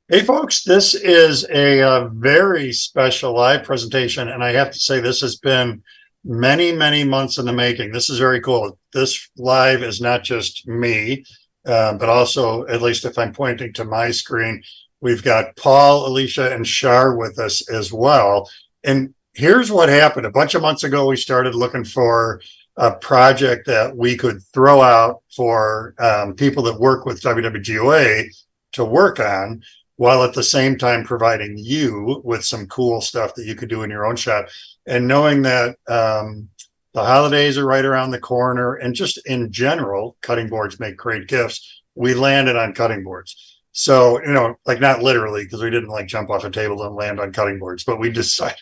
Hey folks, this is a very special live presentation, and I have to say this has been many, many months in the making. This is very cool. This live is not just me, but also, at least if I'm pointing to my screen, we've got Paul, Elisha, and Char with us as well. And here's what happened. A bunch of months ago, we started looking for a project that we could throw out for people that work with WWGOA to work on, while at the same time providing you with some cool stuff that you could do in your own shop. And knowing that the holidays are right around the corner, and just in general, cutting boards make great gifts, we landed on cutting boards. So, like not literally, because we didn't like jump off a table and land on cutting boards, but we decided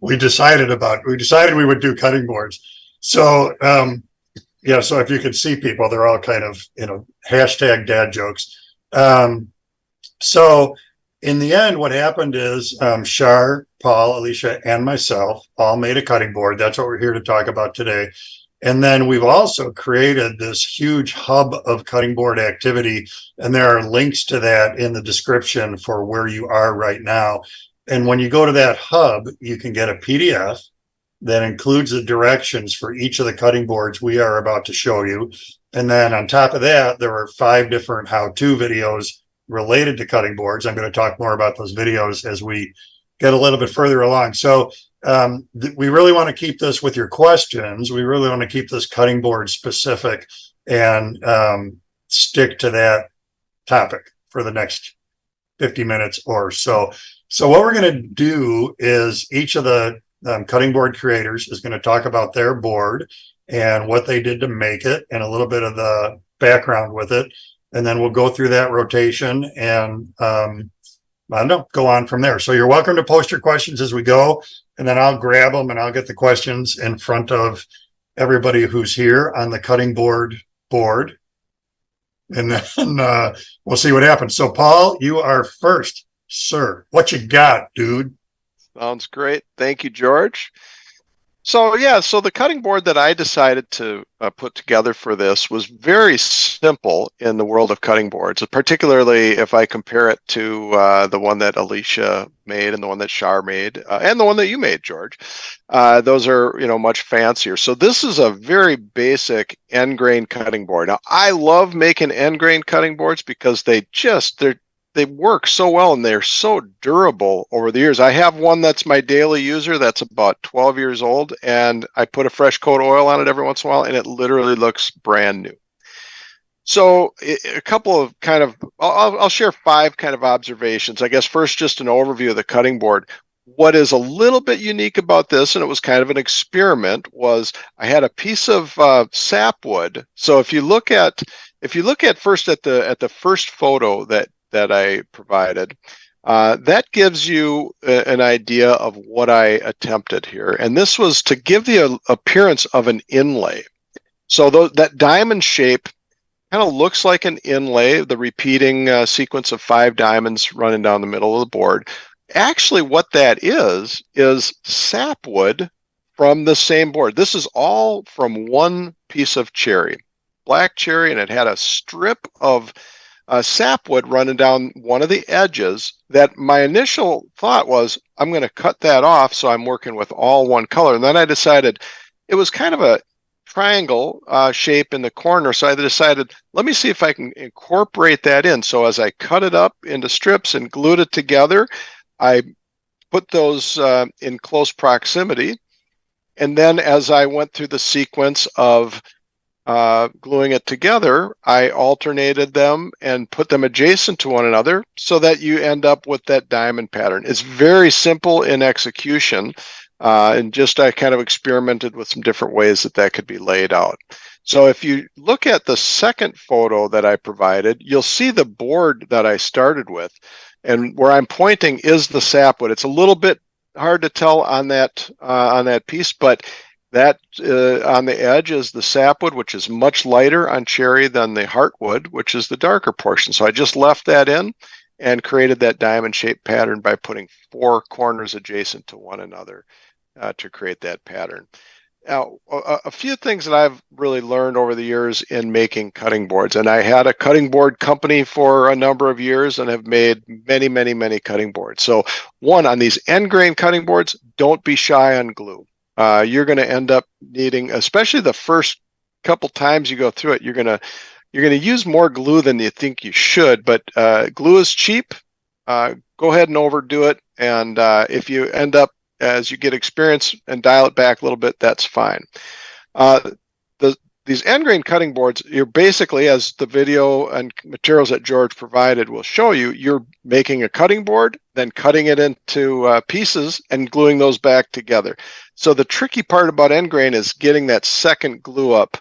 we would do cutting boards. So, yeah, so if you could see people, they're all kind of, hashtag dad jokes. So in the end, what happened is Char, Paul, Elisha, and myself all made a cutting board. That's what we're here to talk about today. And then we've also created this huge hub of cutting board activity. And there are links to that in the description for where you are right now. And when you go to that hub, you can get a PDF that includes the directions for each of the cutting boards we are about to show you. And then on top of that, there are 5 different how-to videos related to cutting boards. I'm going to talk more about those videos as we get a little bit further along. So we really want to keep this with your questions. We really want to keep this cutting board specific and stick to that topic for the next 50 minutes or so. So what we're going to do is each of the cutting board creators is going to talk about their board and what they did to make it and a little bit of the background with it. And then we'll go through that rotation and I don't know, go on from there. So you're welcome to post your questions as we go, and then I'll grab them and I'll get the questions in front of everybody who's here on the cutting board, and then we'll see what happens. So Paul, you are first, sir. What you got, dude? Sounds great. Thank you, George. So the cutting board that I decided to put together for this was very simple in the world of cutting boards, particularly if I compare it to the one that Alicia made and the one that Char made and the one that you made, George. Those are, much fancier. So this is a very basic end grain cutting board. Now, I love making end grain cutting boards because they work so well and they're so durable over the years. I have one that's my daily user that's about 12 years old, and I put a fresh coat of oil on it every once in a while, and it literally looks brand new. So a couple of I'll share 5 kind of observations. I guess first, just an overview of the cutting board. What is a little bit unique about this, and it was kind of an experiment, was I had a piece of sapwood. So if you look at first at the first photo that I provided, that gives you an idea of what I attempted here. And this was to give the appearance of an inlay. So that diamond shape kind of looks like an inlay, the repeating sequence of 5 diamonds running down the middle of the board. Actually, what that is sapwood from the same board. This is all from one piece of cherry, black cherry, and it had a strip of sapwood running down one of the edges. That my initial thought was, I'm going to cut that off so I'm working with all one color. And then I decided it was kind of a triangle shape in the corner. So I decided, let me see if I can incorporate that in. So as I cut it up into strips and glued it together, I put those in close proximity. And then as I went through the sequence of gluing it together, I alternated them and put them adjacent to one another so that you end up with that diamond pattern. It's very simple in execution, and just I kind of experimented with some different ways that could be laid out. So if you look at the second photo that I provided, you'll see the board that I started with, and where I'm pointing is the sapwood. It's a little bit hard to tell on that piece, but that on the edge is the sapwood, which is much lighter on cherry than the heartwood, which is the darker portion. So I just left that in and created that diamond-shaped pattern by putting 4 corners adjacent to one another to create that pattern. Now, a few things that I've really learned over the years in making cutting boards, and I had a cutting board company for a number of years and have made many, many, many cutting boards. So one, on these end grain cutting boards, don't be shy on glue. You're going to end up needing, especially the first couple times you go through it, you're going to use more glue than you think you should, but glue is cheap. Go ahead and overdo it. And if you end up, as you get experience and dial it back a little bit, that's fine. These end grain cutting boards, you're basically, as the video and materials that George provided will show you, you're making a cutting board, then cutting it into pieces and gluing those back together. So the tricky part about end grain is getting that second glue up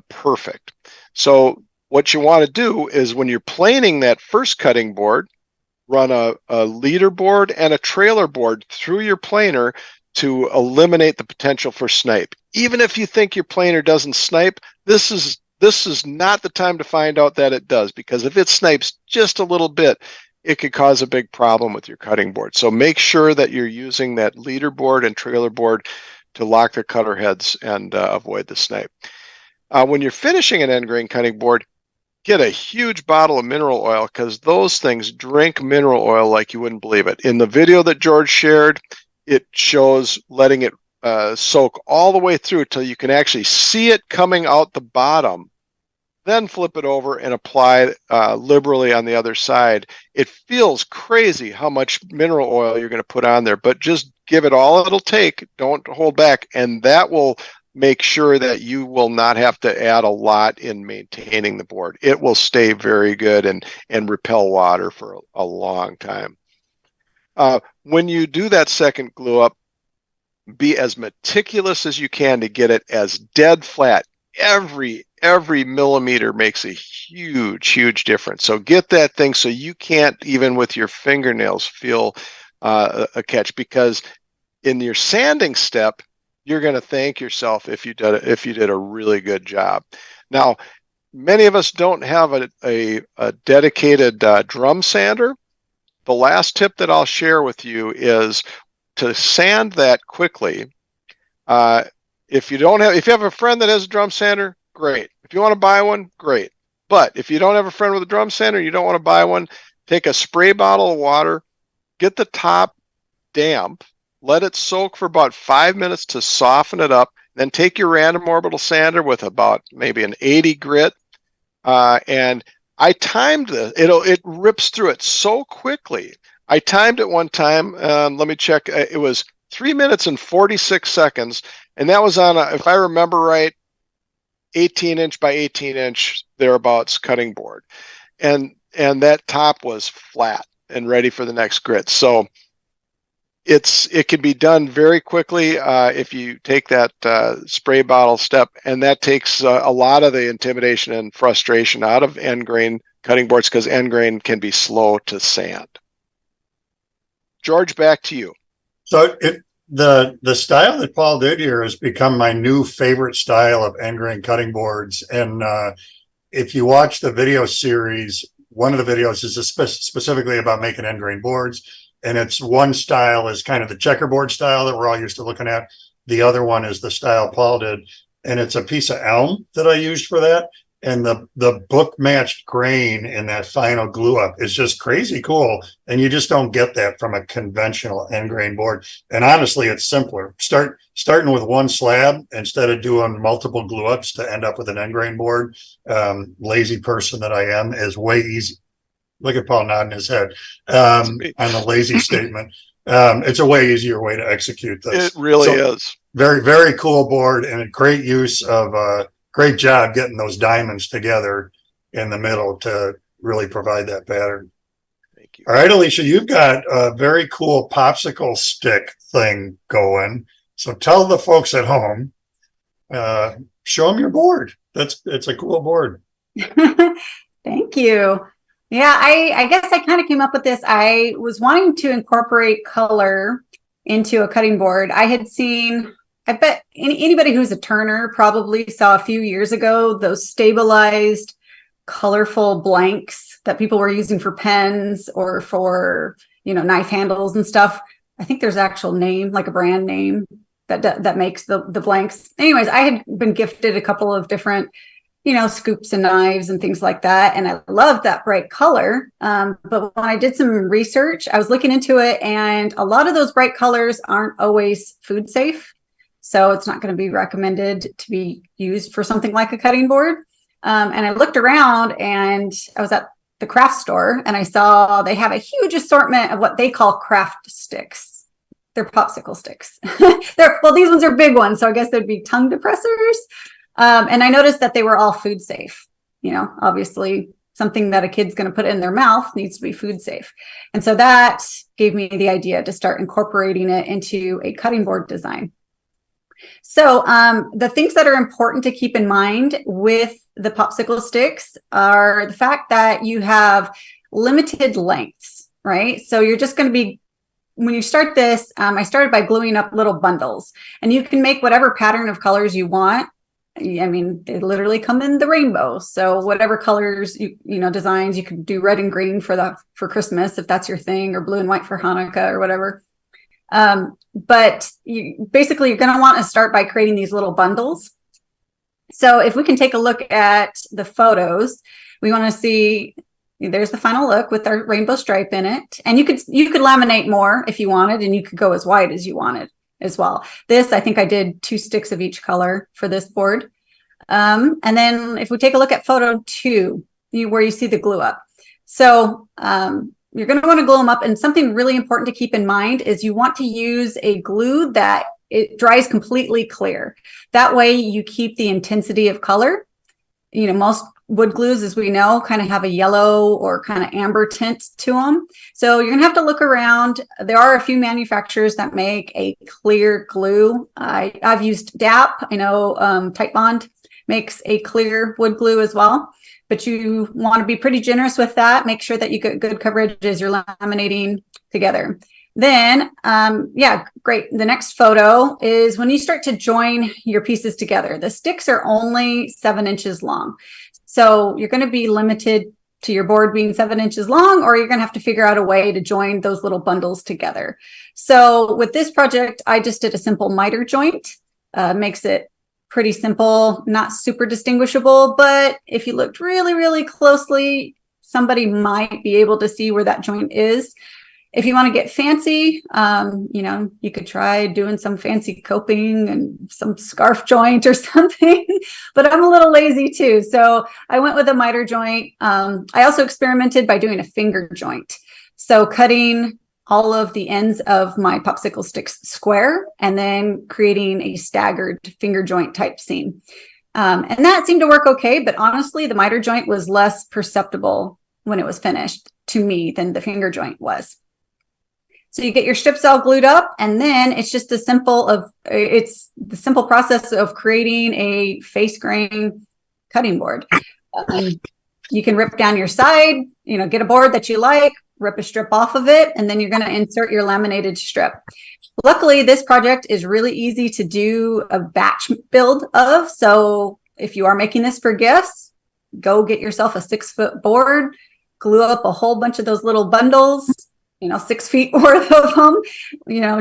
perfect. So what you want to do is when you're planing that first cutting board, run a leader board and a trailer board through your planer to eliminate the potential for snipe. Even if you think your planer doesn't snipe, this is not the time to find out that it does, because if it snipes just a little bit, it could cause a big problem with your cutting board. So make sure that you're using that leader board and trailer board to lock the cutter heads and avoid the snipe. When you're finishing an end grain cutting board, get a huge bottle of mineral oil, because those things drink mineral oil like you wouldn't believe it. In the video that George shared, it shows letting it soak all the way through till you can actually see it coming out the bottom. Then flip it over and apply liberally on the other side. It feels crazy how much mineral oil you're going to put on there, but just give it all it'll take. Don't hold back, and that will make sure that you will not have to add a lot in maintaining the board. It will stay very good and repel water for a long time. When you do that second glue up, be as meticulous as you can to get it as dead flat. Every millimeter makes a huge difference. So get that thing so you can't, even with your fingernails, feel a catch, because in your sanding step, you're going to thank yourself if you did a really good job. Now, many of us don't have a dedicated drum sander. The last tip that I'll share with you is to sand that quickly. If you have a friend that has a drum sander, great. If you want to buy one, great. But if you don't have a friend with a drum sander, you don't want to buy one, take a spray bottle of water, get the top damp, let it soak for about 5 minutes to soften it up. Then take your random orbital sander with about maybe an 80 grit. And I timed this. It rips through it so quickly. I timed it one time. Let me check. It was 3 minutes and 46 seconds. And that was on, if I remember right, 18-inch by 18-inch thereabouts cutting board. And that top was flat and ready for the next grit. So it can be done very quickly if you take that spray bottle step, and that takes a lot of the intimidation and frustration out of end grain cutting boards, because end grain can be slow to sand. George, back to you. So the style that Paul did here has become my new favorite style of end grain cutting boards. And if you watch the video series, one of the videos is specifically about making end grain boards. And it's one style is kind of the checkerboard style that we're all used to looking at. The other one is the style Paul did. And it's a piece of elm that I used for that. And the book matched grain in that final glue up is just crazy cool. And you just don't get that from a conventional end grain board. And honestly, it's simpler. Starting with one slab instead of doing multiple glue ups to end up with an end grain board. Lazy person that I am, is way easy. Look at Paul nodding his head on the lazy statement. It's a way easier way to execute this. It really is. Very, very cool board, and a great use of great job getting those diamonds together in the middle to really provide that pattern. Thank you. All right, Elisha, you've got a very cool popsicle stick thing going. So tell the folks at home, show them your board. It's a cool board. Thank you. Yeah, I guess I kind of came up with this. I was wanting to incorporate color into a cutting board. I had seen, I bet anybody who's a turner probably saw a few years ago those stabilized, colorful blanks that people were using for pens or for, knife handles and stuff. I think there's actual name, like a brand name that makes the blanks. Anyways, I had been gifted a couple of different, scoops and knives and things like that. And I loved that bright color. But when I did some research, I was looking into it, and a lot of those bright colors aren't always food safe. So it's not going to be recommended to be used for something like a cutting board. And I looked around, and I was at the craft store, and I saw they have a huge assortment of what they call craft sticks. They're popsicle sticks. These ones are big ones, so I guess they'd be tongue depressors. And I noticed that they were all food safe. Obviously something that a kid's going to put in their mouth needs to be food safe. And so that gave me the idea to start incorporating it into a cutting board design. So the things that are important to keep in mind with the popsicle sticks are the fact that you have limited lengths, right? So you're just going to be, when you start this, I started by gluing up little bundles, and you can make whatever pattern of colors you want. I mean, they literally come in the rainbow. So whatever colors, designs, you could do red and green for Christmas, if that's your thing, or blue and white for Hanukkah or whatever. But you're going to want to start by creating these little bundles. So if we can take a look at the photos, we want to see, there's the final look with our rainbow stripe in it. And you could laminate more if you wanted, and you could go as wide as you wanted as well. This, I think I did 2 sticks of each color for this board. And then if we take a look at photo 2, where you see the glue up. So you're going to want to glue them up. And something really important to keep in mind is you want to use a glue that it dries completely clear. That way you keep the intensity of color. Most wood glues, as we know, kind of have a yellow or kind of amber tint to them. So you're gonna have to look around. There are a few manufacturers that make a clear glue. I've used DAP. I know Titebond makes a clear wood glue as well, but you want to be pretty generous with that. Make sure that you get good coverage as you're laminating together. Then, great. The next photo is when you start to join your pieces together. The sticks are only 7 inches long. So you're going to be limited to your board being 7 inches long, or you're going to have to figure out a way to join those little bundles together. So with this project, I just did a simple miter joint. Makes it pretty simple, not super distinguishable, but if you looked really, really closely, somebody might be able to see where that joint is. If you want to get fancy, you could try doing some fancy coping and some scarf joint or something, but I'm a little lazy too. So I went with a miter joint. I also experimented by doing a finger joint. So cutting all of the ends of my popsicle sticks square and then creating a staggered finger joint type seam. And that seemed to work okay, but honestly, the miter joint was less perceptible when it was finished to me than the finger joint was. So you get your strips all glued up, and then it's just the simple process of creating a face grain cutting board. You can rip down your side, get a board that you like, rip a strip off of it, and then you're going to insert your laminated strip. Luckily, this project is really easy to do a batch build of. So if you are making this for gifts, go get yourself a 6-foot board, glue up a whole bunch of those little bundles, 6 feet worth of them,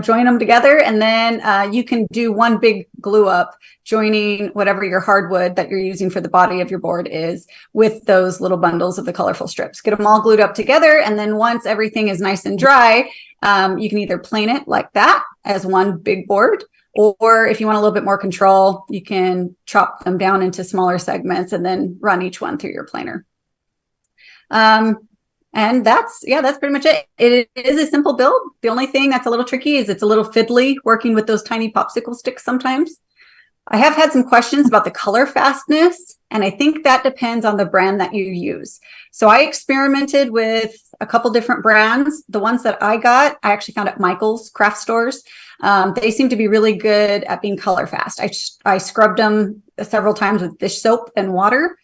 join them together. And then you can do one big glue up, joining whatever your hardwood that you're using for the body of your board is with those little bundles of the colorful strips. Get them all glued up together. And then once everything is nice and dry, you can either plane it like that as one big board, or if you want a little bit more control, you can chop them down into smaller segments and then run each one through your planer. And that's pretty much it. It is a simple build. The only thing that's a little tricky is it's a little fiddly working with those tiny popsicle sticks sometimes. I have had some questions about the color fastness, and I think that depends on the brand that you use. So I experimented with a couple different brands. The ones that I got, I actually found at Michael's craft stores. They seem to be really good at being color fast. I scrubbed them several times with dish soap and water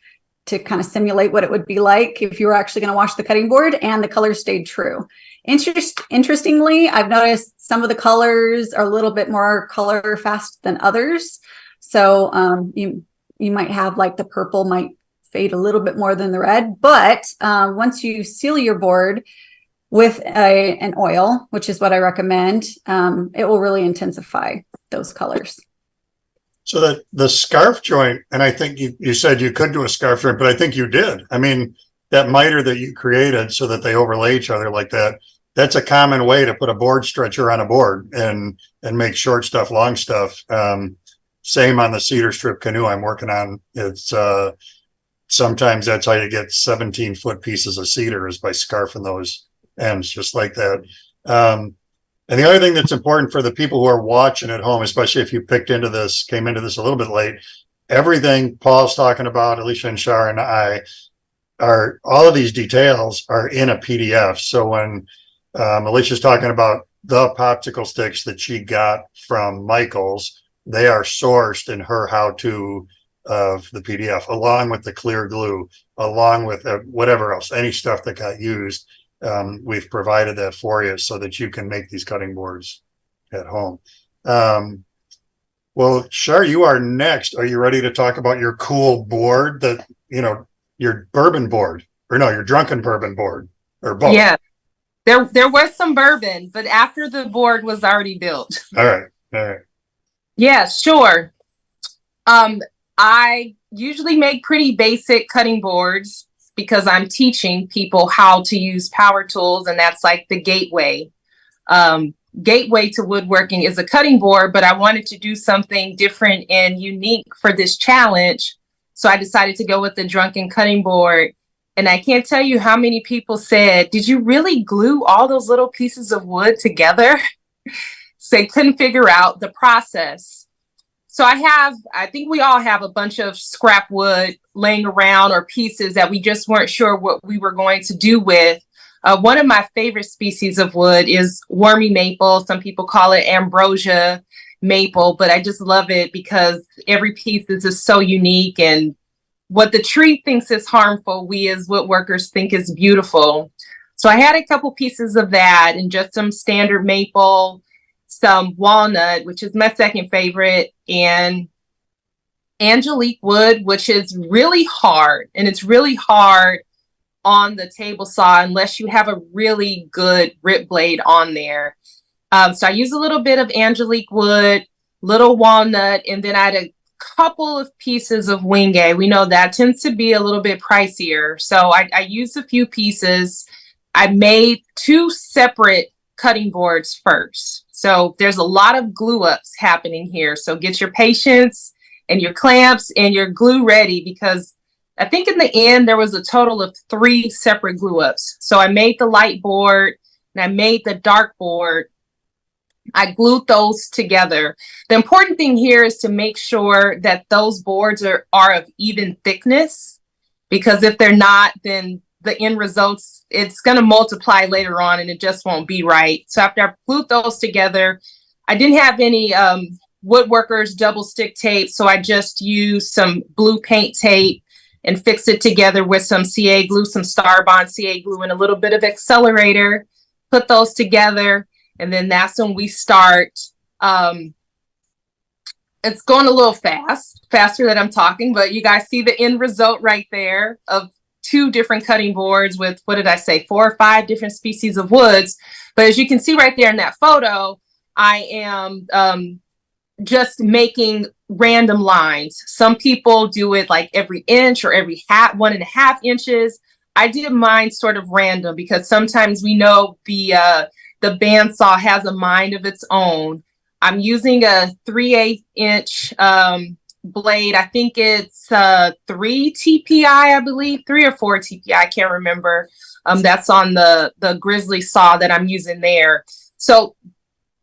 to kind of simulate what it would be like if you were actually going to wash the cutting board, and the color stayed true. Interestingly, I've noticed some of the colors are a little bit more color fast than others. So you might have like the purple might fade a little bit more than the red, but once you seal your board, with an oil, which is what I recommend. It will really intensify those colors. So that the scarf joint, and I think you said you could do a scarf joint, but I think you did. I mean, that miter that you created so that they overlay each other like that, that's a common way to put a board stretcher on a board and make short stuff, long stuff. Same on the cedar strip canoe I'm working on. It's sometimes that's how you get 17-foot pieces of cedar, is by scarfing those ends just like that. And the other thing that's important for the people who are watching at home, especially if you came into this a little bit late, everything Paul's talking about, Elisha and Char and I, all of these details are in a PDF. So when Elisha's talking about the popsicle sticks that she got from Michael's, they are sourced in her how-to of the PDF, along with the clear glue, along with whatever else, any stuff that got used. We've provided that for you so that you can make these cutting boards at home. Well, Char, you are next. Are you ready to talk about your cool board that, your bourbon board, or no, your drunken bourbon board, or both? Yeah, there was some bourbon, but after the board was already built. All right. Yeah, sure. I usually make pretty basic cutting boards because I'm teaching people how to use power tools, and that's like the gateway. Gateway to woodworking is a cutting board, but I wanted to do something different and unique for this challenge. So I decided to go with the drunken cutting board. And I can't tell you how many people said, "Did you really glue all those little pieces of wood together?" So they couldn't figure out the process. So I think we all have a bunch of scrap wood laying around, or pieces that we just weren't sure what we were going to do with. One of my favorite species of wood is wormy maple. Some people call it ambrosia maple, but I just love it because every piece is just so unique, and what the tree thinks is harmful, we as woodworkers think is beautiful. So I had a couple pieces of that, and just some standard maple, some walnut, which is my second favorite, and Angelique wood, which is really hard. And it's really hard on the table saw unless you have a really good rip blade on there. So I use a little bit of Angelique wood, little walnut, and then I had a couple of pieces of wingay. We know that tends to be a little bit pricier. So I used a few pieces. I made 2 separate cutting boards first. So there's a lot of glue ups happening here. So get your patience and your clamps and your glue ready, because I think in the end, there was a total of 3 separate glue ups. So I made the light board and I made the dark board. I glued those together. The important thing here is to make sure that those boards are of even thickness, because if they're not, then the end results, it's going to multiply later on and it just won't be right. So after I glued those together, I didn't have any woodworkers double stick tape. So I just used some blue paint tape and fixed it together with some CA glue, some Starbond CA glue, and a little bit of accelerator. Put those together, and then that's when we start. It's going a little faster than I'm talking, but you guys see the end result right there of 2 different cutting boards with, what did I say, 4 or 5 different species of woods. But as you can see right there in that photo, I am just making random lines. Some people do it like every inch or every 1.5 inches. I did mine sort of random, because sometimes we know the bandsaw has a mind of its own. I'm using a 3/8 inch blade. I think it's 3 TPI, I believe, 3 or 4 TPI. I can't remember. That's on the Grizzly saw that I'm using there. So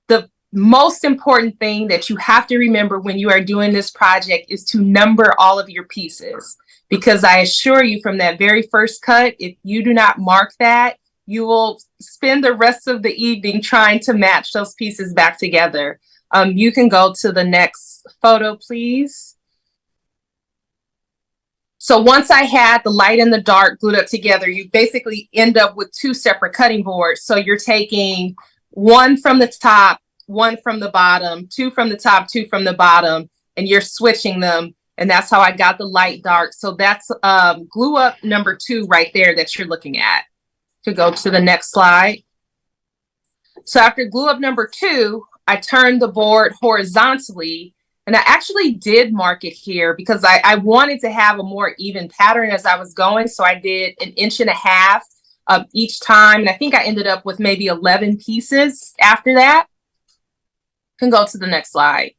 the most important thing that you have to remember when you are doing this project is to number all of your pieces, because I assure you, from that very first cut, if you do not mark that, you will spend the rest of the evening trying to match those pieces back together. You can go to the next photo, please. So once I had the light and the dark glued up together, you basically end up with 2 separate cutting boards. So you're taking 1 from the top, 1 from the bottom, 2 from the top, 2 from the bottom, and you're switching them. And that's how I got the light dark. So that's glue up number 2 right there that you're looking at. Could go to the next slide. So after glue up number 2, I turned the board horizontally, and I actually did mark it here because I wanted to have a more even pattern as I was going. So I did 1.5 inches each time. And I think I ended up with maybe 11 pieces after that. Can go to the next slide.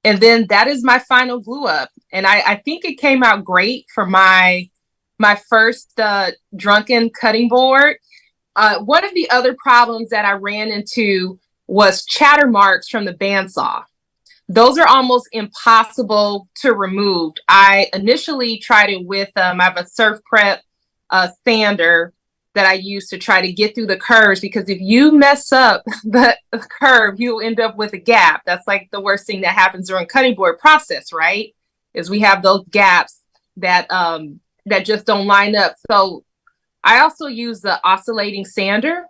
And then that is my final glue up. And I think it came out great for my first drunken cutting board. One of the other problems that I ran into was chatter marks from the bandsaw. Those are almost impossible to remove. I initially tried it with, I have a surf prep sander that I use to try to get through the curves, because if you mess up the curve, you'll end up with a gap. That's like the worst thing that happens during cutting board process, right? Is we have those gaps that that just don't line up. So I also use the oscillating sander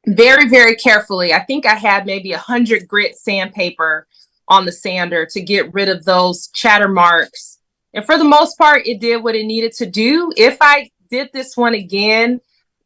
very, very carefully. I think I had maybe 100 grit sandpaper on the sander to get rid of those chatter marks. And for the most part, it did what it needed to do. If I did this one again,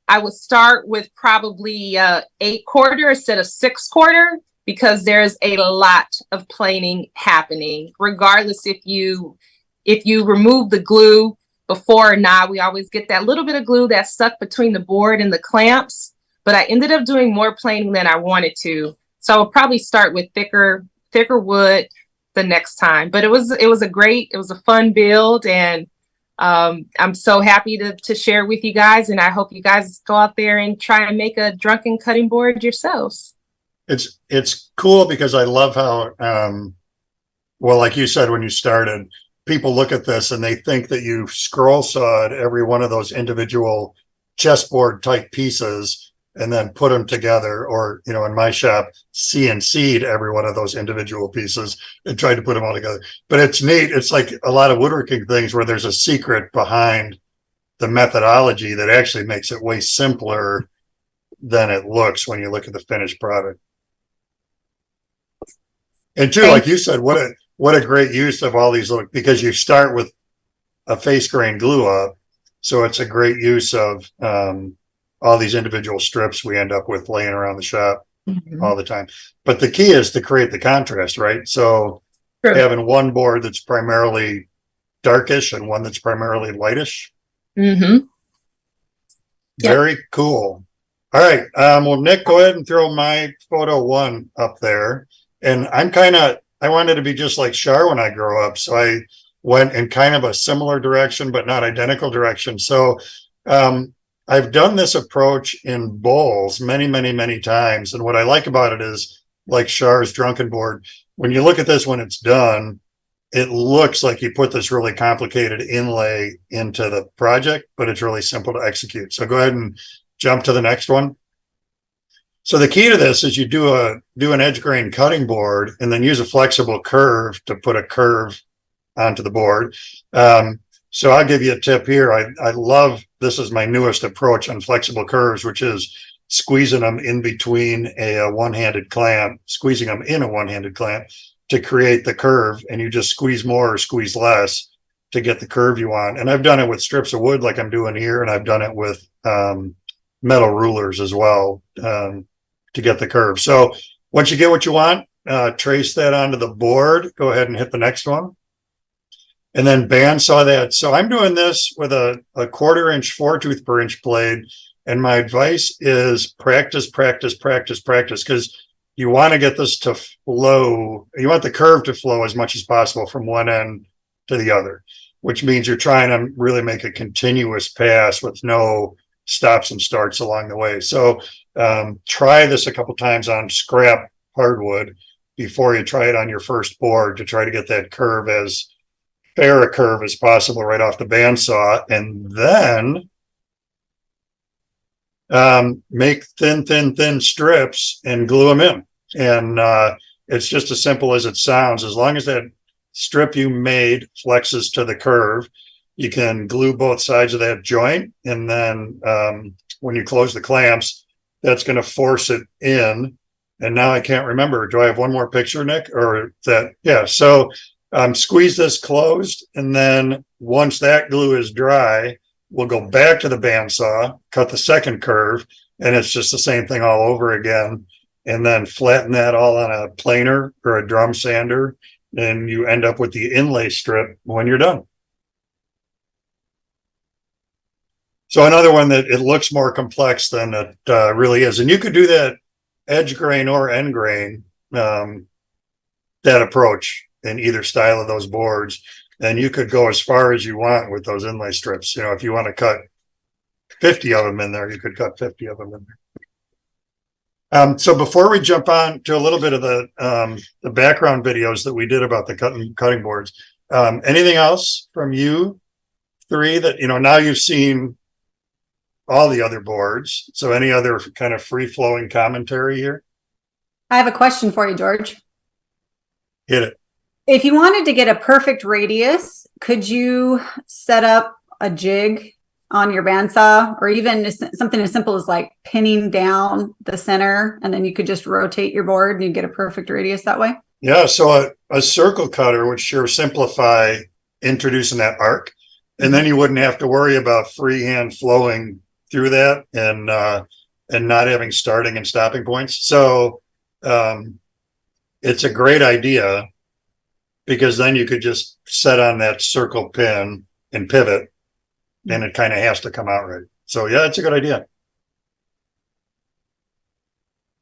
I would start with probably 8/4 instead of 6/4, because there's a lot of planing happening. Regardless if you remove the glue before or not, we always get that little bit of glue that's stuck between the board and the clamps. But I ended up doing more planing than I wanted to. So I'll probably start with thicker wood the next time. But it was a fun build, and I'm so happy to share with you guys, and I hope you guys go out there and try and make a drunken cutting board yourselves. It's cool because I love how, well, like you said, when you started, people look at this and they think that you scroll sawed every one of those individual chessboard type pieces and then put them together, or, you know, in my shop, CNC'd every one of those individual pieces and tried to put them all together. But it's neat. It's like a lot of woodworking things where there's a secret behind the methodology that actually makes it way simpler than it looks when you look at the finished product. And too, like you said, what a great use of all these little, because you start with a face grain glue up. So it's a great use of, all these individual strips we end up with laying around the shop all the time. But the key is to create the contrast, right? So having one board that's primarily darkish and one that's primarily lightish. Very cool. All right. Well, Nick, go ahead and throw my photo 1 up there. And I wanted to be just like Char when I grow up. So I went in kind of a similar direction, but not identical direction. So, I've done this approach in bowls many, many, many times. And what I like about it is, like Char's drunken board, when you look at this when it's done, it looks like you put this really complicated inlay into the project, but it's really simple to execute. So go ahead and jump to the next one. So the key to this is you do an edge grain cutting board and then use a flexible curve to put a curve onto the board. So I'll give you a tip here. I love, this is my newest approach on flexible curves, which is squeezing them in between a one-handed clamp, squeezing them in a one-handed clamp to create the curve. And you just squeeze more or squeeze less to get the curve you want. And I've done it with strips of wood like I'm doing here. And I've done it with metal rulers as well to get the curve. So once you get what you want, trace that onto the board. Go ahead and hit the next one. And then bandsaw that. So I'm doing this with a 1/4 inch 4-tooth per inch blade. And my advice is practice, practice, practice, practice, because you want to get this to flow. You want the curve to flow as much as possible from one end to the other, which means you're trying to really make a continuous pass with no stops and starts along the way. So try this a couple times on scrap hardwood before you try it on your first board to try to get that curve as fair a curve as possible right off the bandsaw, and then make thin strips and glue them in. And it's just as simple as it sounds. As long as that strip you made flexes to the curve, you can glue both sides of that joint. And then when you close the clamps, that's going to force it in. And now I can't remember. Do I have one more picture, Nick? Or that? Yeah. So squeeze this closed. And then once that glue is dry, we'll go back to the bandsaw, cut the second curve, and it's just the same thing all over again. And then flatten that all on a planer or a drum sander, and you end up with the inlay strip when you're done. So another one that it looks more complex than it really is. And you could do that edge grain or end grain, that approach in either style of those boards. And you could go as far as you want with those inlay strips. You know, if you want to cut 50 of them in there, you could cut 50 of them in there. So before we jump on to a little bit of the background videos that we did about the cutting boards, anything else from you three that, you know, now you've seen all the other boards. So any other kind of free flowing commentary here? I have a question for you, George. Hit it. If you wanted to get a perfect radius, could you set up a jig on your bandsaw, or even something as simple as like pinning down the center, and then you could just rotate your board and you get a perfect radius that way? Yeah, so a circle cutter would sure simplify introducing that arc, and then you wouldn't have to worry about freehand flowing through that and not having starting and stopping points. So it's a great idea, because then you could just set on that circle pin and pivot, and it kind of has to come out right. So yeah, it's a good idea.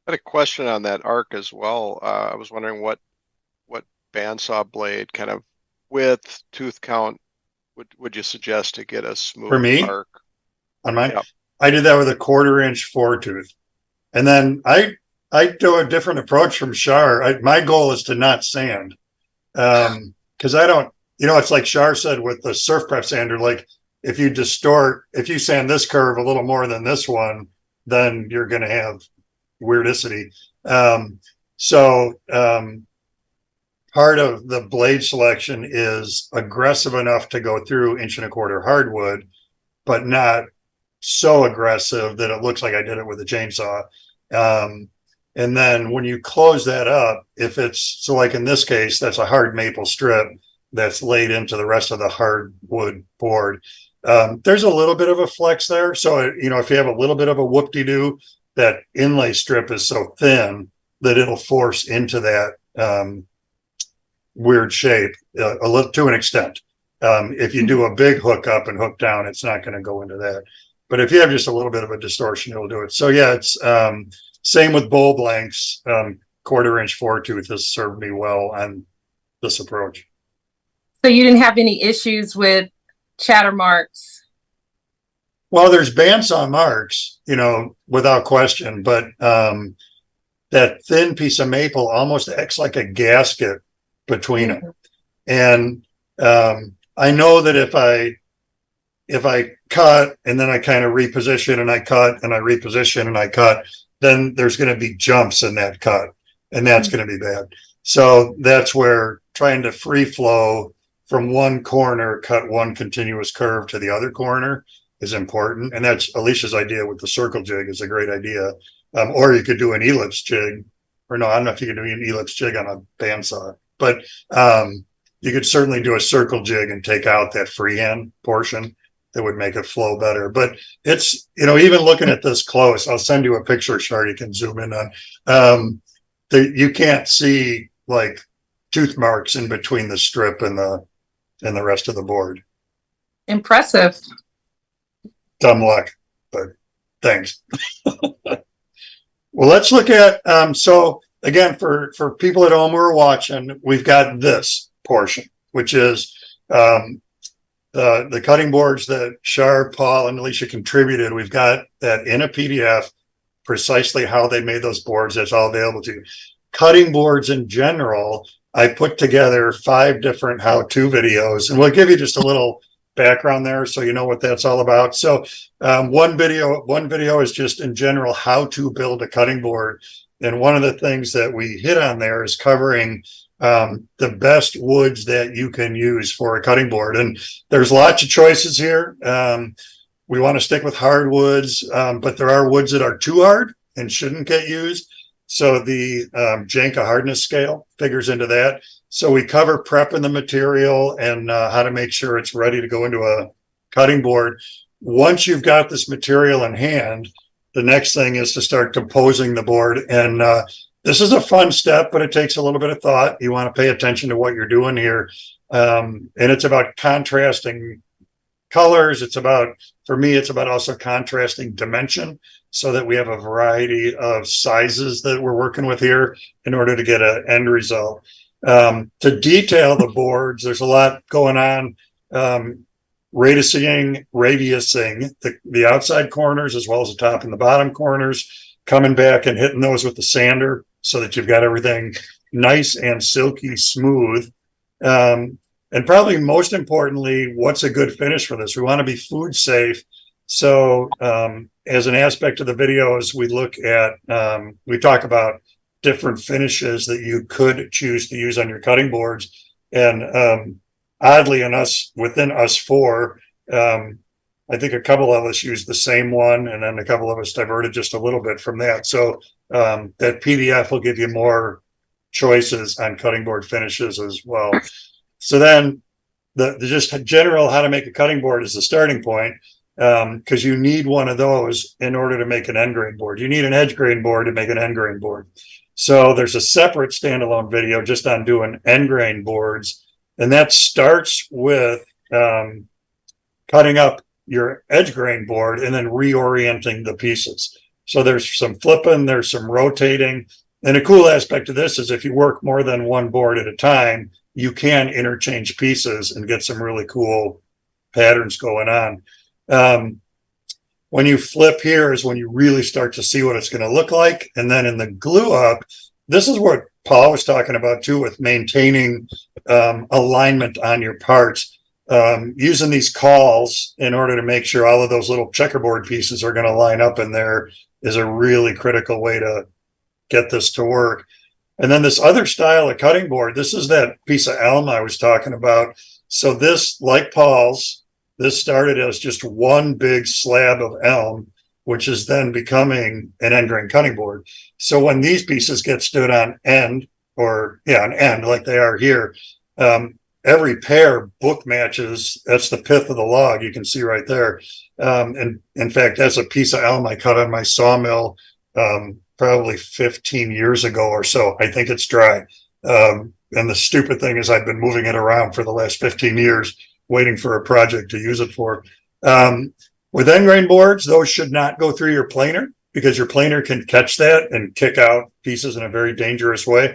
I had a question on that arc as well. I was wondering what bandsaw blade kind of width, tooth count would you suggest to get a smooth For me, arc on mine? Yep. I did that with a 1/4 inch 4-tooth. And then I do a different approach from Char. My goal is to not sand. Because I don't, you know, it's like Char said with the surf prep sander, like if you sand this curve a little more than this one, then you're going to have weirdicity. Part of the blade selection is aggressive enough to go through 1.25" hardwood, but not so aggressive that it looks like I did it with a chainsaw. And then when you close that up, if it's, so like in this case, that's a hard maple strip that's laid into the rest of the hardwood board. There's a little bit of a flex there. So, you know, if you have a little bit of a whoop-de-doo, that inlay strip is so thin that it'll force into that weird shape a little, to an extent. If you do a big hook up and hook down, it's not going to go into that. But if you have just a little bit of a distortion, it'll do it. So yeah, it's same with bowl blanks. 1/4 inch 4-tooth has served me well on this approach. So you didn't have any issues with chatter marks? Well, there's bandsaw marks, you know, without question, but that thin piece of maple almost acts like a gasket between them. And I know that if I cut and then I kind of reposition and I cut and I reposition and I cut, then there's going to be jumps in that cut, and that's going to be bad. So that's where trying to free flow from one corner, cut one continuous curve to the other corner is important. And that's Elisha's idea with the circle jig is a great idea. Or you could do an ellipse jig, or no, I don't know if you can do an ellipse jig on a bandsaw, but you could certainly do a circle jig and take out that freehand portion. That would make it flow better. But it's, you know, even looking at this close, I'll send you a picture, Char, you can zoom in on. You can't see like tooth marks in between the strip and the rest of the board. Impressive. Dumb luck, but thanks. Well, let's look at, so again, for people at home who are watching, we've got this portion, which is the cutting boards that Char, Paul, and Elisha contributed. We've got that in a PDF, precisely how they made those boards. That's all available to you. Cutting boards in general, I put together 5 different how-to videos, and we'll give you just a little background there so you know what that's all about. So one video is just in general how to build a cutting board. And one of the things that we hit on there is covering the best woods that you can use for a cutting board. And there's lots of choices here. We want to stick with hardwoods, but there are woods that are too hard and shouldn't get used. So the Janka hardness scale figures into that. So we cover prepping the material and how to make sure it's ready to go into a cutting board. once you've got this material in hand, the next thing is to start composing the board. And this is a fun step, but it takes a little bit of thought. You want to pay attention to what you're doing here. And it's about contrasting colors. For me, it's about also contrasting dimension so that we have a variety of sizes that we're working with here in order to get an end result. To detail the boards, there's a lot going on. Radiusing the outside corners as well as the top and the bottom corners, coming back and hitting those with the sander so that you've got everything nice and silky smooth. And probably most importantly, what's a good finish for this? We want to be food safe. So as an aspect of the videos, we talk about different finishes that you could choose to use on your cutting boards. And oddly, within us four, I think a couple of us used the same one, and then a couple of us diverted just a little bit from that. So that PDF will give you more choices on cutting board finishes as well. So then the just general how to make a cutting board is the starting point, because you need one of those in order to make an end grain board. You need an edge grain board to make an end grain board. So there's a separate standalone video just on doing end grain boards. And that starts with cutting up your edge grain board and then reorienting the pieces. So there's some flipping, there's some rotating. And a cool aspect of this is if you work more than one board at a time, you can interchange pieces and get some really cool patterns going on. When you flip here is when you really start to see what it's going to look like. And then in the glue up, this is what Paul was talking about too, with maintaining alignment on your parts, using these calls in order to make sure all of those little checkerboard pieces are going to line up in there is a really critical way to get this to work. And then this other style of cutting board, this is that piece of elm I was talking about. So this, like Paul's, this started as just one big slab of elm, which is then becoming an end grain cutting board. So when these pieces get stood on end, an end like they are here, every pair book matches. That's the pith of the log. You can see right there. And in fact, that's a piece of elm I cut on my sawmill probably 15 years ago or so. I think it's dry. And the stupid thing is I've been moving it around for the last 15 years, waiting for a project to use it for. With end grain boards, those should not go through your planer because your planer can catch that and kick out pieces in a very dangerous way.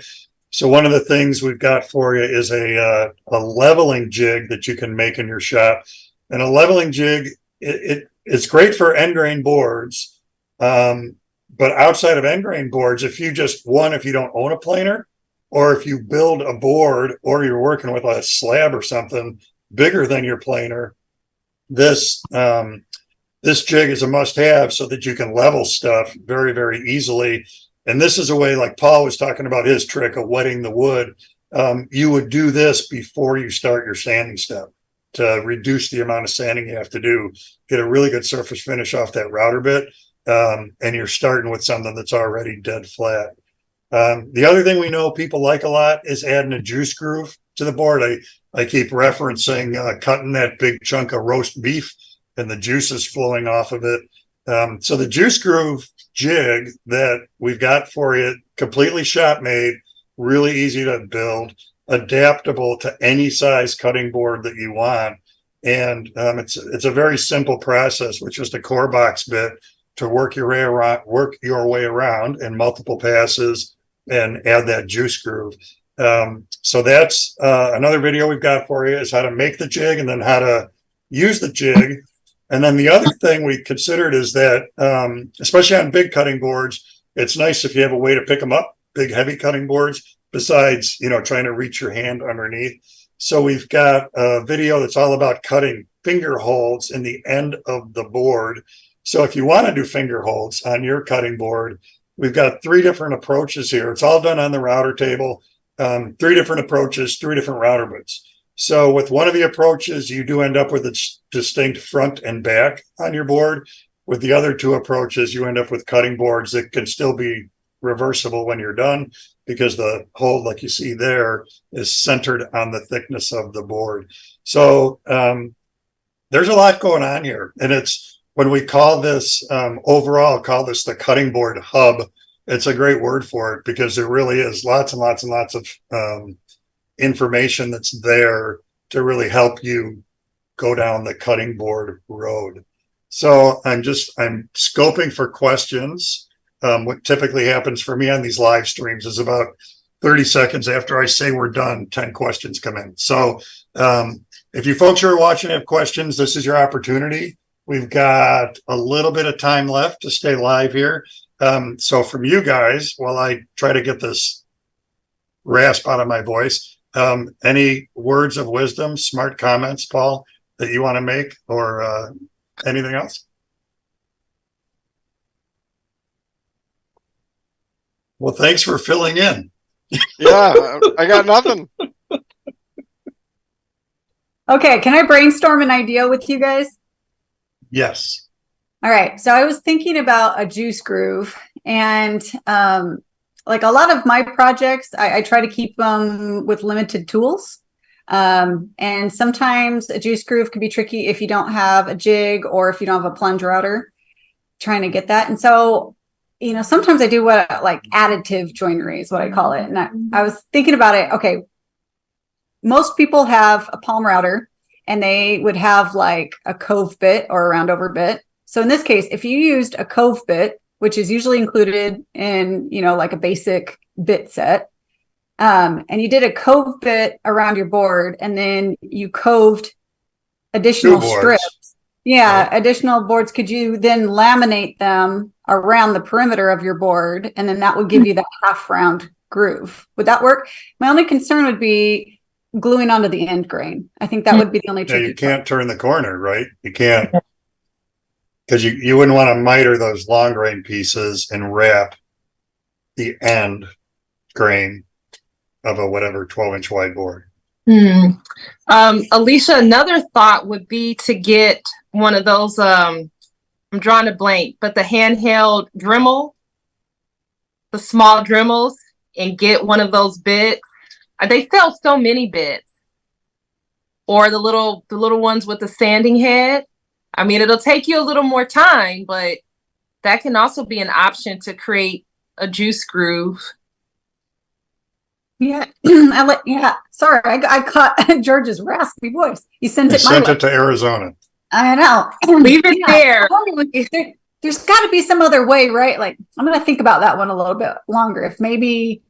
So one of the things we've got for you is a leveling jig that you can make in your shop. And a leveling jig, it's great for end grain boards. But outside of end grain boards, if you don't own a planer, or if you build a board or you're working with a slab or something bigger than your planer, this jig is a must-have so that you can level stuff very, very easily. And this is a way, like Paul was talking about his trick of wetting the wood. You would do this before you start your sanding step to reduce the amount of sanding you have to do, get a really good surface finish off that router bit. And you're starting with something that's already dead flat. The other thing we know people like a lot is adding a juice groove to the board. I keep referencing cutting that big chunk of roast beef and the juices flowing off of it. So the juice groove jig that we've got for you, completely shop made, really easy to build, adaptable to any size cutting board that you want. And it's a very simple process with just a core box bit to work your way around in multiple passes and add that juice groove. So that's another video we've got for you is how to make the jig and then how to use the jig. And then the other thing we considered is that, especially on big cutting boards, it's nice if you have a way to pick them up, big, heavy cutting boards, besides, trying to reach your hand underneath. So we've got a video that's all about cutting finger holds in the end of the board. So if you want to do finger holds on your cutting board, we've got 3 different approaches here. It's all done on the router table, 3 different approaches, 3 different router bits. So with one of the approaches, you do end up with a distinct front and back on your board. With the other 2 approaches, you end up with cutting boards that can still be reversible when you're done because the hold, like you see there, is centered on the thickness of the board. So there's a lot going on here. And it's when we call this overall, call this the cutting board hub. It's a great word for it because there really is lots and lots and lots of information that's there to really help you go down the cutting board road. So I'm scoping for questions. What typically happens for me on these live streams is about 30 seconds after I say we're done, 10 questions come in. So if you folks who are watching have questions, this is your opportunity. We've got a little bit of time left to stay live here. So from you guys, while I try to get this rasp out of my voice, any words of wisdom, smart comments, Paul, that you want to make, or anything else? Well, thanks for filling in. Yeah, I got nothing. Okay, can I brainstorm an idea with you guys? Yes. All right, so I was thinking about a juice groove, and like a lot of my projects, I try to keep them with limited tools. And sometimes a juice groove can be tricky if you don't have a jig or if you don't have a plunge router trying to get that. And so, you know, sometimes I do what like additive joinery is what I call it. And I was thinking about it. Okay, most people have a palm router and they would have like a cove bit or a roundover bit. So in this case, if you used a cove bit, which is usually included in, you know, like a basic bit set, and you did a cove bit around your board, and then you coved additional strips. Yeah, additional boards. Could you then laminate them around the perimeter of your board, and then that would give you that half round groove? Would that work? My only concern would be gluing onto the end grain. I think that would be the only tricky you can't turn the corner, right? You can't, because you wouldn't want to miter those long grain pieces and wrap the end grain of a whatever 12-inch wide board. Elisha, another thought would be to get one of those, I'm drawing a blank, but the handheld Dremel, the small Dremels, and get one of those bits. They sell so many bits. Or the little ones with the sanding head. I mean, it'll take you a little more time, but that can also be an option to create a juice groove. Yeah, Sorry, I caught George's raspy voice. You sent it. Sent it to Arizona. I know. Leave it there. There's got to be some other way, right? Like, I'm going to think about that one a little bit longer. If maybe,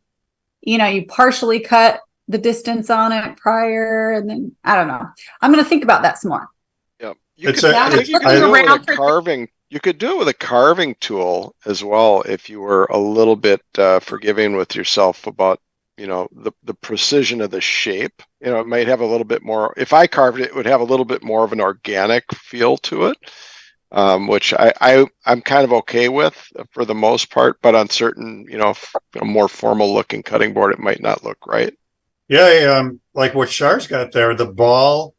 you know, you partially cut the distance on it prior, and then I don't know. I'm going to think about that some more. Yep. You could do it with a carving. You could do it with a carving tool as well if you were a little bit forgiving with yourself about, you know, the precision of the shape. You know, it might have a little bit more. If I carved it, it would have a little bit more of an organic feel to it, which I'm kind of okay with for the most part. But on certain, you know, a more formal looking cutting board, it might not look right. Yeah, like what Char's got there, the ball.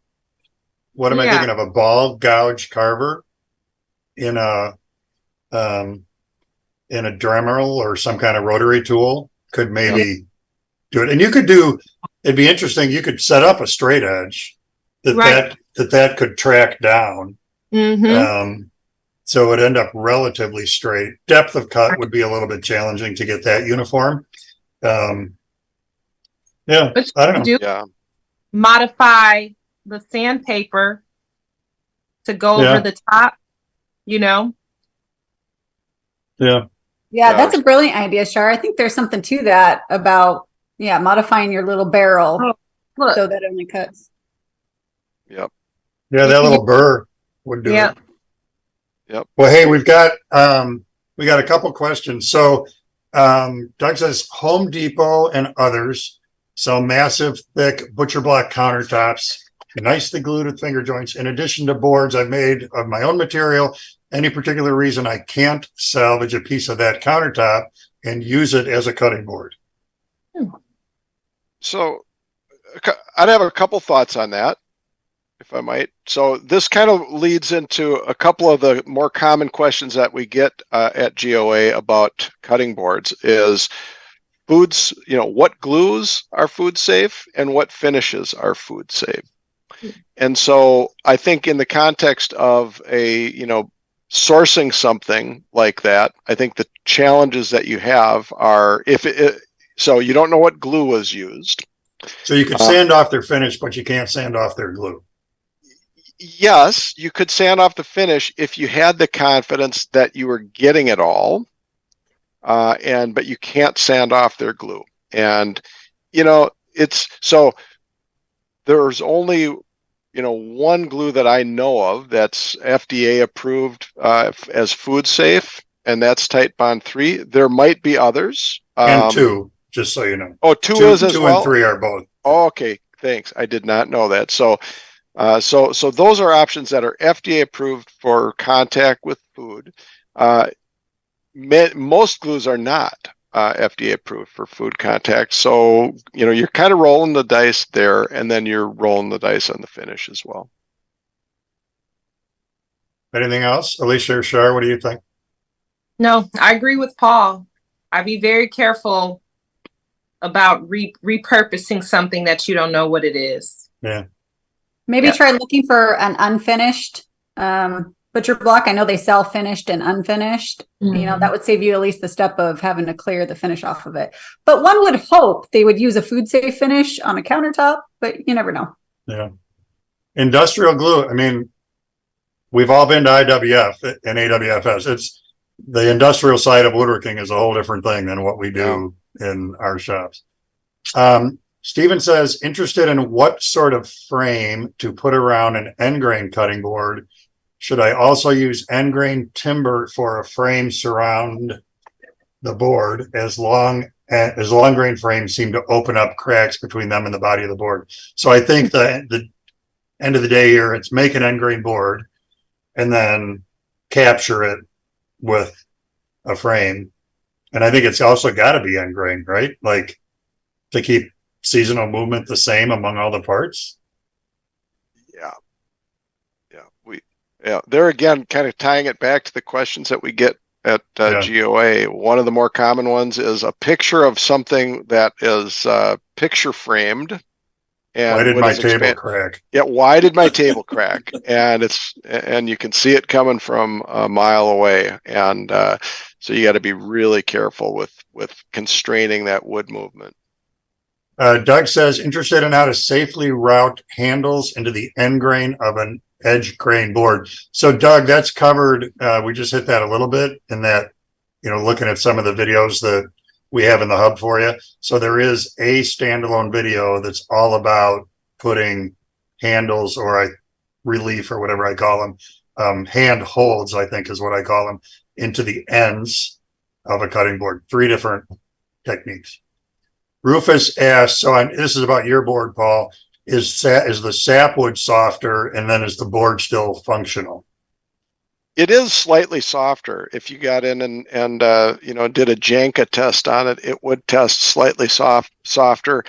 What am I thinking of? A ball gouge carver in a Dremel or some kind of rotary tool could maybe do it. And you could do. It'd be interesting. You could set up a straight edge that could track down. So it would end up relatively straight. Depth of cut would be a little bit challenging to get that uniform. Yeah, I don't know. Modify the sandpaper to go over the top, you know? Yeah, that's a brilliant idea, Char. I think there's something to that about, modifying your little barrel so that it only cuts. Yep. Yeah, that little burr would do it. Yep. Well, hey, we got a couple questions. So Doug says Home Depot and others sell massive, thick butcher block countertops, nicely glued with finger joints. In addition to boards I've made of my own material, any particular reason I can't salvage a piece of that countertop and use it as a cutting board? So I'd have a couple thoughts on that, if I might. So this kind of leads into a couple of the more common questions that we get at GOA about cutting boards is foods, you know, what glues are food safe and what finishes are food safe. And so I think in the context of sourcing something like that, I think the challenges that you have are so you don't know what glue was used. So you could sand off their finish, but you can't sand off their glue. Yes, you could sand off the finish if you had the confidence that you were getting it all, but you can't sand off their glue. And there's only one glue that I know of that's FDA approved as food safe, and that's Titebond 3. There might be others. And 2, just so you know. Oh, 2 is as 2 well? and 3 are both. Oh, okay, thanks. I did not know that. So those are options that are FDA approved for contact with food. Most glues are not FDA approved for food contact. So, you're kind of rolling the dice there, and then you're rolling the dice on the finish as well. Anything else? Elisha or Char, what do you think? No, I agree with Paul. I'd be very careful about repurposing something that you don't know what it is. Yeah. Maybe try looking for an unfinished butcher block. I know they sell finished and unfinished. Mm-hmm. That would save you at least the step of having to clear the finish off of it. But one would hope they would use a food safe finish on a countertop, but you never know. Yeah. Industrial glue. I mean, we've all been to IWF and AWFS. It's the industrial side of woodworking is a whole different thing than what we do in our shops. Stephen says, interested in what sort of frame to put around an end grain cutting board. Should I also use end grain timber for a frame surround the board as long grain frames seem to open up cracks between them and the body of the board? So I think the end of the day here, it's make an end grain board and then capture it with a frame. And I think it's also got to be end grain, right? Like to keep seasonal movement the same among all the parts. There again, kind of tying it back to the questions that we get at GOA. One of the more common ones is a picture of something that is picture framed. And why did my table crack? Yeah, why did my table crack? And you can see it coming from a mile away. And so you got to be really careful with constraining that wood movement. Doug says, interested in how to safely route handles into the end grain of an edge grain board. So Doug, that's covered. We just hit that a little bit in that, looking at some of the videos that we have in the hub for you. So there is a standalone video that's all about putting handles or relief or whatever I call them, hand holds, I think is what I call them, into the ends of a cutting board. 3 different techniques. Rufus asks, this is about your board, Paul. Is the sapwood softer, and then is the board still functional? It is slightly softer. If you got in and did a Janka test on it, it would test slightly softer.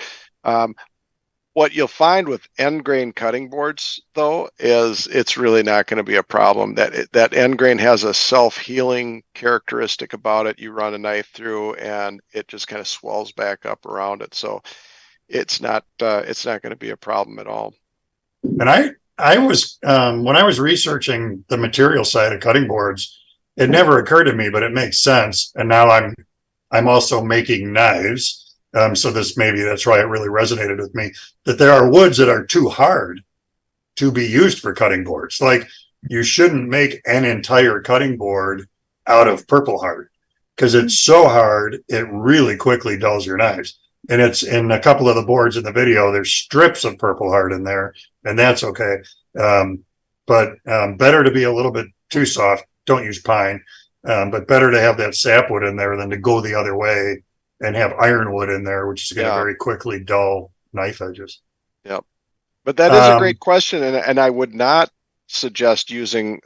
What you'll find with end grain cutting boards, though, is it's really not going to be a problem. That end grain has a self-healing characteristic about it. You run a knife through, and it just kind of swells back up around it. So it's not going to be a problem at all. And I was when I was researching the material side of cutting boards, it never occurred to me, but it makes sense. And now I'm also making knives. So that's why it really resonated with me, that there are woods that are too hard to be used for cutting boards. Like you shouldn't make an entire cutting board out of purple heart because it's so hard, it really quickly dulls your knives. And it's in a couple of the boards in the video, there's strips of purple heart in there, and that's okay. But better to be a little bit too soft. Don't use pine, but better to have that sapwood in there than to go the other way and have ironwood in there, which is going to very quickly dull knife edges. Yep. But that is a great question, and I would not suggest using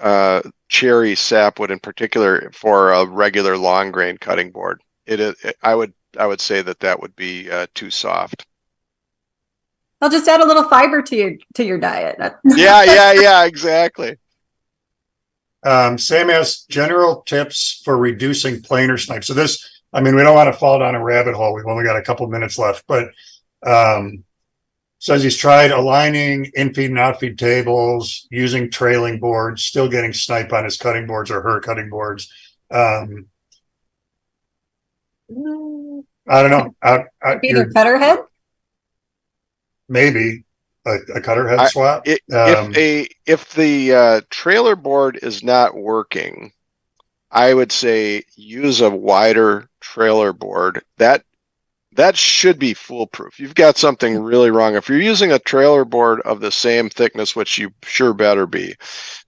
cherry sapwood in particular for a regular long grain cutting board. I would say that would be too soft. I'll just add a little fiber to your diet. Yeah, exactly. Sam asks general tips for reducing planer snipes. So we don't want to fall down a rabbit hole. We've only got a couple minutes left, but says he's tried aligning in-feed and out-feed tables, using trailing boards, still getting snipe on his cutting boards or her cutting boards. I don't know. Be the cutter head? Maybe a cutter head swap. If the trailer board is not working, I would say use a wider trailer board. That should be foolproof. You've got something really wrong. If you're using a trailer board of the same thickness, which you sure better be,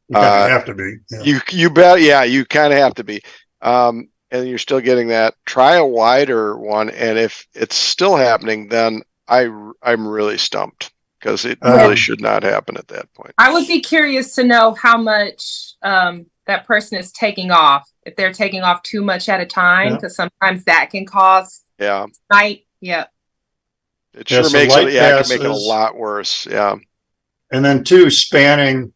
you kind of have to be. Yeah. You bet. Yeah, you kind of have to be. And you're still getting that. Try a wider one, and if it's still happening, then I'm really stumped because it really should not happen at that point. I would be curious to know how much that person is taking off. If they're taking off too much at a time, because sometimes that can cause snipe. Yeah. It sure makes it. Yeah, it can make it a lot worse. Yeah. And then 2, spanning.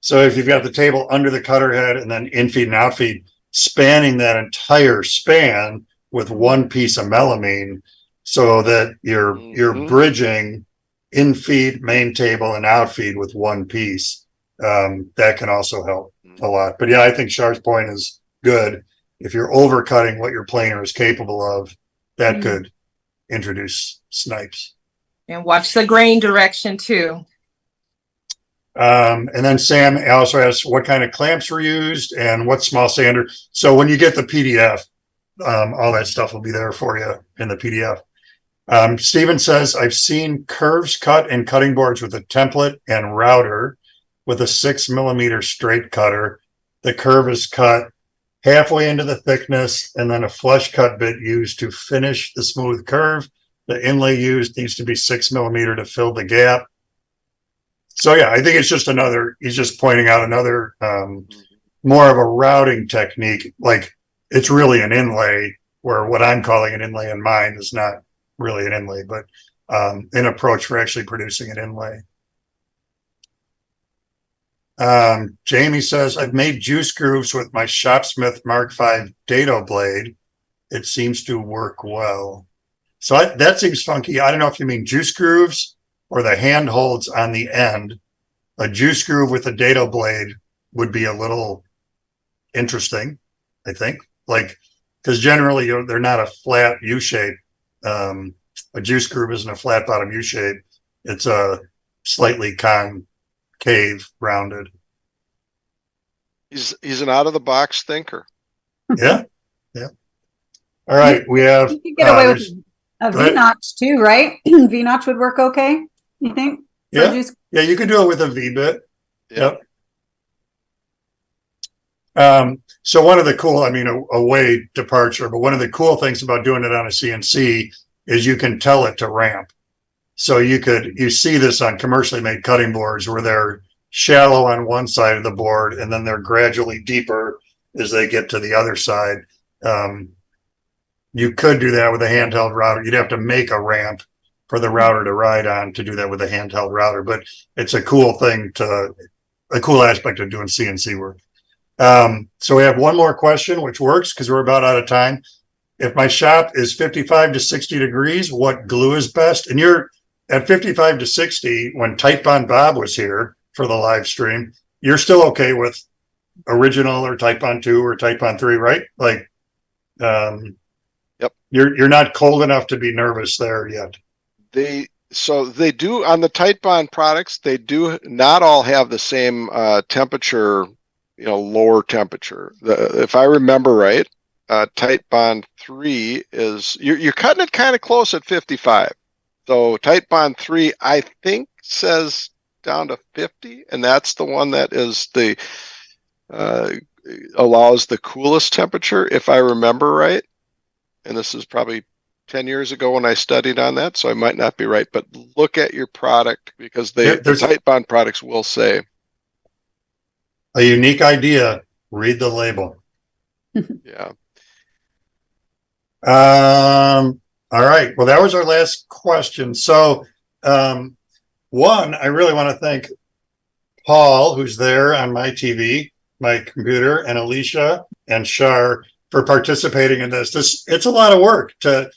So if you've got the table under the cutter head and then in-feed and out-feed, spanning that entire span with one piece of melamine, so that you're bridging in-feed, main table, and out-feed with one piece. That can also help a lot. But yeah, I think Char's point is good. If you're overcutting what your planer is capable of, that could introduce snipes. And watch the grain direction too. And then Sam also asks what kind of clamps were used and what small sander. So when you get the PDF, all that stuff will be there for you in the PDF. Steven says, I've seen curves cut in cutting boards with a template and router with a 6 millimeter straight cutter. The curve is cut halfway into the thickness and then a flush cut bit used to finish the smooth curve. The inlay used needs to be 6 millimeter to fill the gap. So yeah, I think it's just he's just pointing out another more of a routing technique. Like it's really an inlay, where what I'm calling an inlay in mine is not really an inlay, but an approach for actually producing an inlay. Jamie says, I've made juice grooves with my Shopsmith Mark V dado blade. It seems to work well. So that seems funky. I don't know if you mean juice grooves or the handholds on the end. A juice groove with a dado blade would be a little interesting, I think. Like, because generally they're not a flat U-shape. A juice groove isn't a flat bottom U-shape. It's a slightly concave, rounded. He's an out of the box thinker. Yeah. All right, we have. You could get away with a V-notch too, right? V-notch would work okay, you think? Yeah, you could do it with a V-bit. Yep. So one of the cool, a way departure, but one of the cool things about doing it on a CNC is you can tell it to ramp. So you see this on commercially made cutting boards where they're shallow on one side of the board and then they're gradually deeper as they get to the other side. You could do that with a handheld router. You'd have to make a ramp for the router to ride on to do that with a handheld router, but it's a cool aspect of doing CNC work. So we have one more question, which works because we're about out of time. If my shop is 55 to 60 degrees, what glue is best? And you're at 55 to 60, when Tight Bond Bob was here for the live stream, you're still okay with original or Tight Bond 2 or Tight Bond 3, right? Like, yep. You're not cold enough to be nervous there yet. They do on the Tight Bond products, they do not all have the same temperature, lower temperature. If I remember right, Tight Bond 3 is you're cutting it kind of close at 55. So Tight Bond 3, I think, says down to 50, and that's the one that is the allows the coolest temperature, if I remember right. And this is probably 10 years ago when I studied on that, so I might not be right. But look at your product because the Tight Bond products will say a unique idea. Read the label. Yeah. All right. Well, that was our last question. So, one, I really want to thank Paul, who's there on my TV, my computer, and Elisha and Char for participating in this. It's a lot of work to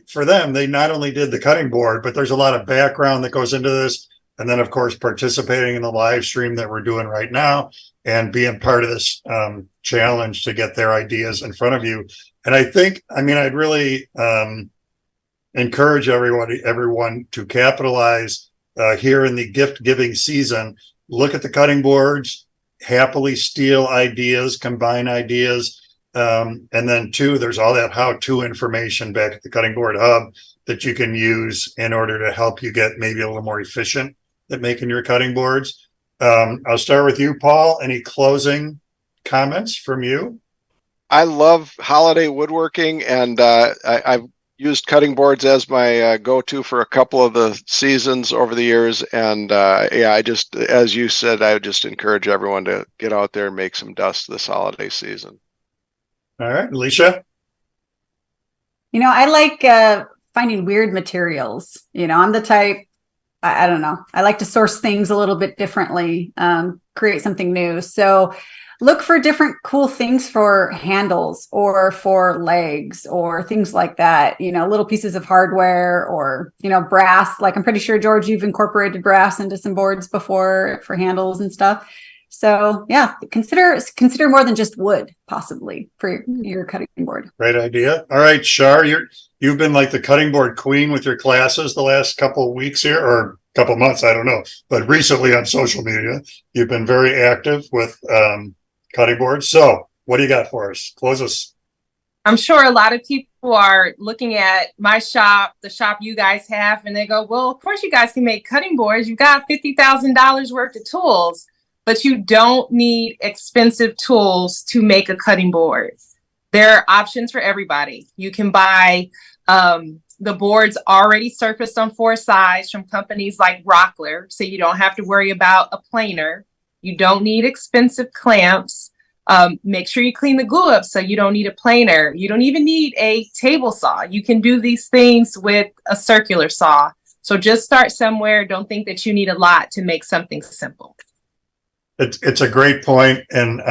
for them, they not only did the cutting board, but there's a lot of background that goes into this. And then, of course, participating in the live stream that we're doing right now and being part of this challenge to get their ideas in front of you. And I think, I mean, I'd really encourage everyone to capitalize here in the gift giving season. Look at the cutting boards, happily steal ideas, combine ideas. And then two, there's all that how-to information back at the Cutting Board Hub that you can use in order to help you get maybe a little more efficient at making your cutting boards. I'll start with you, Paul. Any closing comments from you? I love holiday woodworking, and I've used cutting boards as my go-to for a couple of the seasons over the years. And yeah, I just, as you said, I would just encourage everyone to get out there and make some dust this holiday season. All right, Elisha. You know, I like finding weird materials. You know, I'm the type, I don't know, I like to source things a little bit differently, create something new. So look for different cool things for handles or for legs or things like that, you know, little pieces of hardware or, you know, brass. Like I'm pretty sure, George, you've incorporated brass into some boards before for handles and stuff. So yeah, consider more than just wood possibly for your cutting board. Great idea. All right, Char, you've been like the cutting board queen with your classes the last couple of weeks here, or couple of months, I don't know, but recently on social media, you've been very active with cutting boards. So what do you got for us? Close us. I'm sure a lot of people are looking at my shop, the shop you guys have, and they go, well, of course you guys can make cutting boards. You've got $50,000 worth of tools, but you don't need expensive tools to make a cutting board. There are options for everybody. You can buy the boards already surfaced on 4 sides from companies like Rockler, so you don't have to worry about a planer. You don't need expensive clamps. Make sure you clean the glue up so you don't need a planer. You don't even need a table saw. You can do these things with a circular saw. So just start somewhere. Don't think that you need a lot to make something simple. It's a great point. And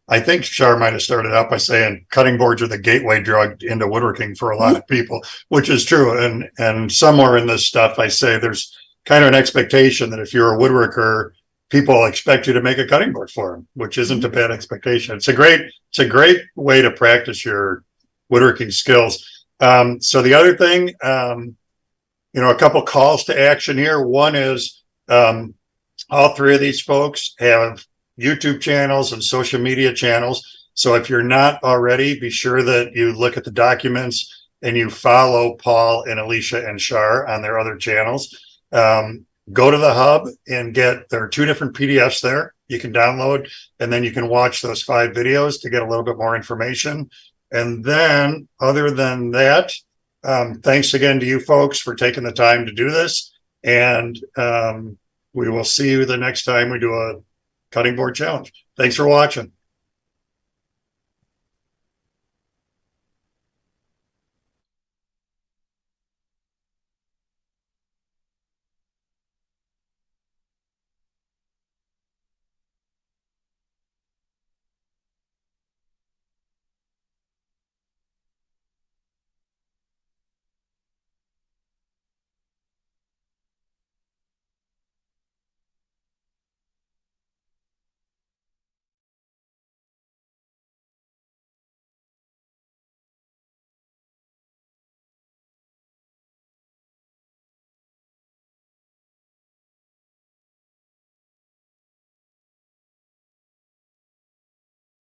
I think Char might have started out by saying cutting boards are the gateway drug into woodworking for a lot of people, which is true. And somewhere in this stuff, I say there's kind of an expectation that if you're a woodworker, people expect you to make a cutting board for them, which isn't a bad expectation. It's a great way to practice your woodworking skills. So the other thing, you know, a couple calls to action here. One is all 3 of these folks have YouTube channels and social media channels. So if you're not already, be sure that you look at the documents and you follow Paul and Elisha and Char on their other channels. Go to the hub and there are 2 different PDFs there you can download, and then you can watch those 5 videos to get a little bit more information. And then other than that, thanks again to you folks for taking the time to do this. And we will see you the next time we do a cutting board challenge. Thanks for watching.